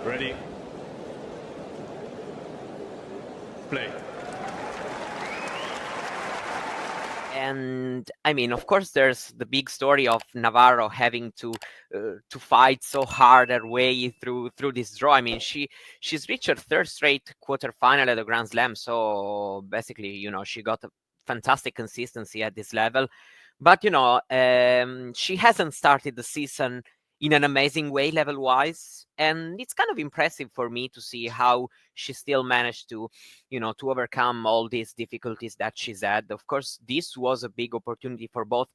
Ready. Play. And I mean, of course, there's the big story of Navarro having to fight so hard her way through this draw. I mean, she's reached her third straight quarterfinal at the Grand Slam, so basically, she got a fantastic consistency at this level. But she hasn't started the season in an amazing way level wise, and it's kind of impressive for me to see how she still managed to overcome all these difficulties that she's had. Of course, this was a big opportunity for both,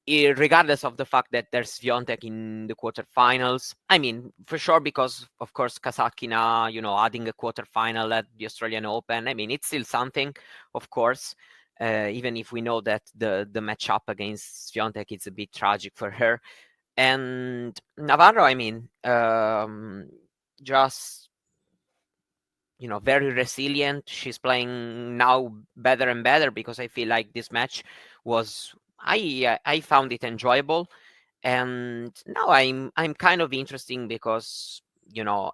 regardless of the fact that there's Swiatek in the quarterfinals. I mean, for sure, because of course Kasatkina, adding a quarterfinal at the Australian Open. I mean, it's still something, of course. Even if we know that the matchup against Swiatek is a bit tragic for her. And Navarro, I mean, just very resilient. She's playing now better and better because I feel like this match was I found it enjoyable, and now I'm kind of interesting because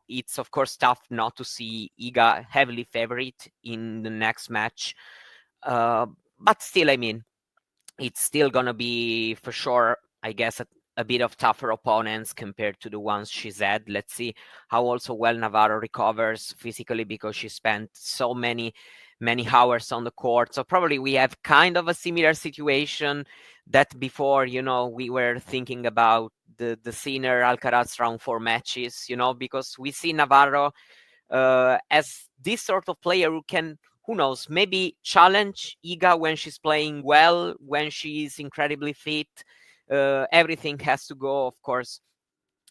it's of course tough not to see Iga heavily favorite in the next match, uh, but still, I mean, it's still gonna be for sure, I guess, a bit of tougher opponents compared to the ones she's had. Let's see how also well Navarro recovers physically because she spent so many hours on the court. So probably we have kind of a similar situation that before, we were thinking about the Sinner Alcaraz round four matches, because we see Navarro as this sort of player who can, who knows, maybe challenge Iga when she's playing well, when she's incredibly fit. Everything has to go, of course,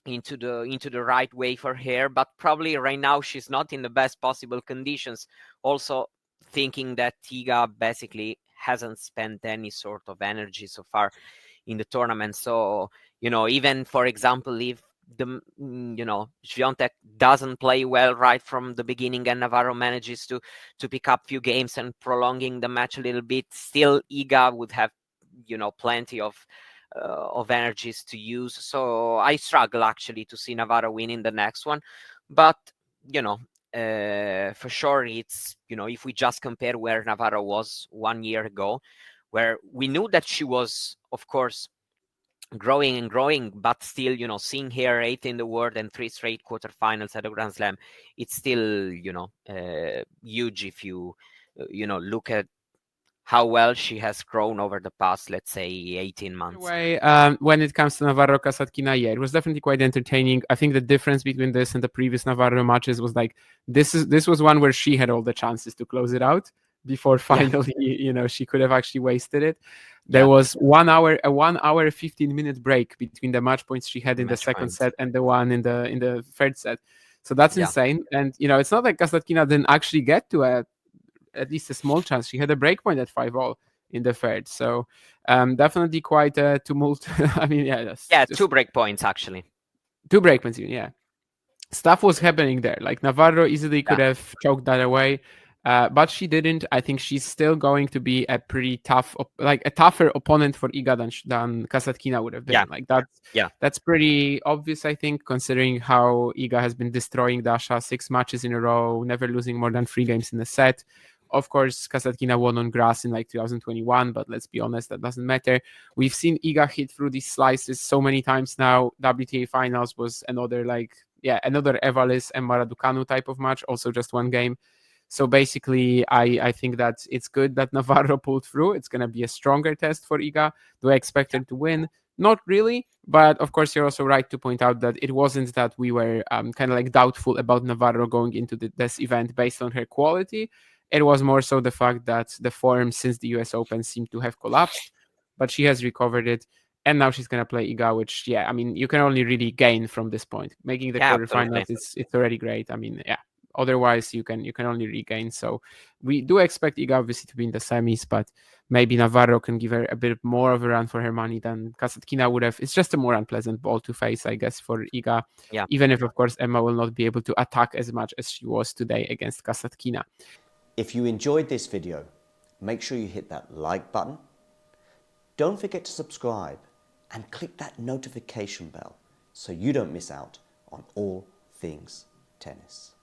into the right way for her, but probably right now she's not in the best possible conditions. Also, thinking that Iga basically hasn't spent any sort of energy so far in the tournament. So, even for example, if Swiatek doesn't play well right from the beginning and Navarro manages to pick up few games and prolonging the match a little bit, still Iga would have plenty of energies to use. So I struggle actually to see Navarro winning the next one, but for sure it's if we just compare where Navarro was 1 year ago, where we knew that she was of course growing and growing, but still, seeing her eighth in the world and three straight quarterfinals at a Grand Slam, it's still, huge if you, look at how well she has grown over the past, let's say, 18 months. Way, when it comes to Navarro-Kasatkina, yeah, it was definitely quite entertaining. I think the difference between this and the previous Navarro matches was like this was one where she had all the chances to close it out before finally, she could have actually wasted it. There was 1 hour 15-minute break between the match points she had in the second set and the one in the third set. So that's insane. And it's not like Kasatkina didn't actually get to at least a small chance. She had a break point at 5-all in the third. So definitely quite a tumult. I mean, two break points actually. 2 break points, yeah. Stuff was happening there. Like Navarro easily could have choked that away, but she didn't. I think she's still going to be a pretty tough, like a tougher opponent for Iga than Kasatkina would have been. Like that's pretty obvious, I think, considering how Iga has been destroying Dasha 6 matches in a row, never losing more than 3 games in a set. Of course, Kasatkina won on grass in like 2021, but let's be honest, that doesn't matter. We've seen Iga hit through these slices so many times now. WTA finals was another Evalis and Raducanu type of match, also just 1 game. So basically, I think that it's good that Navarro pulled through. It's going to be a stronger test for Iga. Do I expect her to win? Not really, but of course, you're also right to point out that it wasn't that we were kind of like doubtful about Navarro going into this event based on her quality. It was more so the fact that the form since the US Open seemed to have collapsed, but she has recovered it. And now she's going to play Iga, which, I mean, you can only really gain from this point. Making the quarterfinals, it's already great. I mean, otherwise you can only regain. So we do expect Iga obviously to be in the semis, but maybe Navarro can give her a bit more of a run for her money than Kasatkina would have. It's just a more unpleasant ball to face, I guess, for Iga. Even if, of course, Emma will not be able to attack as much as she was today against Kasatkina. If you enjoyed this video, make sure you hit that like button. Don't forget to subscribe and click that notification bell so you don't miss out on all things tennis.